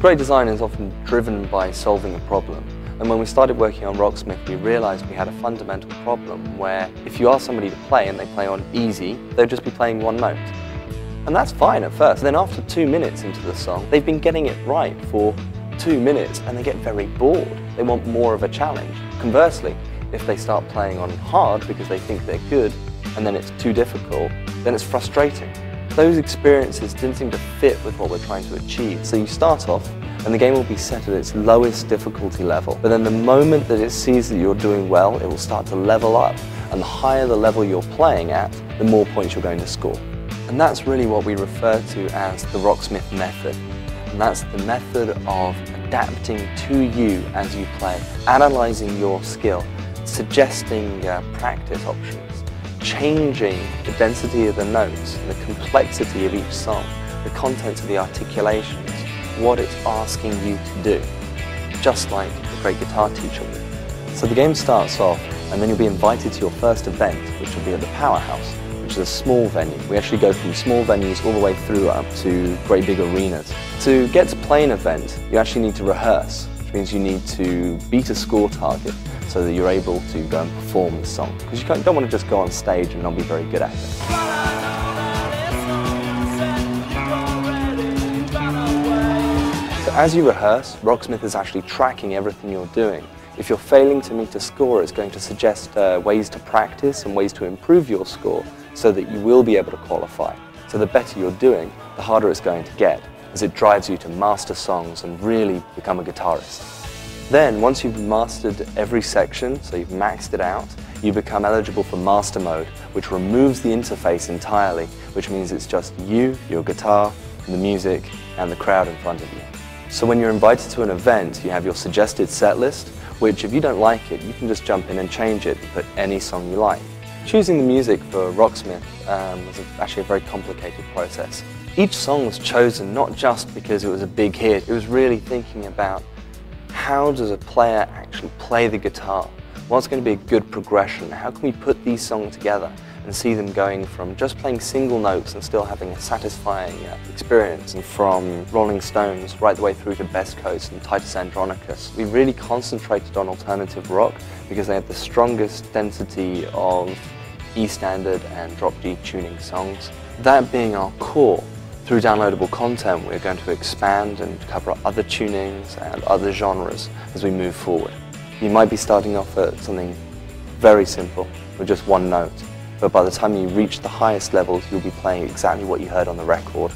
Great design is often driven by solving a problem. And when we started working on Rocksmith, we realized we had a fundamental problem where if you ask somebody to play and they play on easy, they'll just be playing one note. And that's fine at first. Then after 2 minutes into the song, they've been getting it right for 2 minutes and they get very bored. They want more of a challenge. Conversely, if they start playing on hard because they think they're good and then it's too difficult, then it's frustrating. Those experiences didn't seem to fit with what we're trying to achieve. So you start off and the game will be set at its lowest difficulty level. But then the moment that it sees that you're doing well, it will start to level up. And the higher the level you're playing at, the more points you're going to score. And that's really what we refer to as the Rocksmith method. And that's the method of adapting to you as you play, analyzing your skill, suggesting practice options, changing the density of the notes, the complexity of each song, the contents of the articulations, what it's asking you to do, just like a great guitar teacher would. So the game starts off and then you'll be invited to your first event, which will be at the Powerhouse, which is a small venue. We actually go from small venues all the way through up to great big arenas. To get to play an event, you actually need to rehearse, which means you need to beat a score target so that you're able to go and perform the song. Because you don't want to just go on stage and not be very good at it. As you rehearse, Rocksmith is actually tracking everything you're doing. If you're failing to meet a score, it's going to suggest ways to practice and ways to improve your score so that you will be able to qualify. So the better you're doing, the harder it's going to get, as it drives you to master songs and really become a guitarist. Then, once you've mastered every section, so you've maxed it out, you become eligible for Master Mode, which removes the interface entirely, which means it's just you, your guitar, the music, and the crowd in front of you. So when you're invited to an event, you have your suggested set list, which if you don't like it, you can just jump in and change it and put any song you like. Choosing the music for Rocksmith was actually a very complicated process. Each song was chosen not just because it was a big hit, it was really thinking about how does a player actually play the guitar? What's going to be a good progression? How can we put these songs together and see them going from just playing single notes and still having a satisfying experience, and from Rolling Stones right the way through to Best Coast and Titus Andronicus. We really concentrated on alternative rock because they had the strongest density of E standard and drop D tuning songs. That being our core, through downloadable content we're going to expand and cover other tunings and other genres as we move forward. You might be starting off at something very simple with just one note, but by the time you reach the highest levels, you'll be playing exactly what you heard on the record,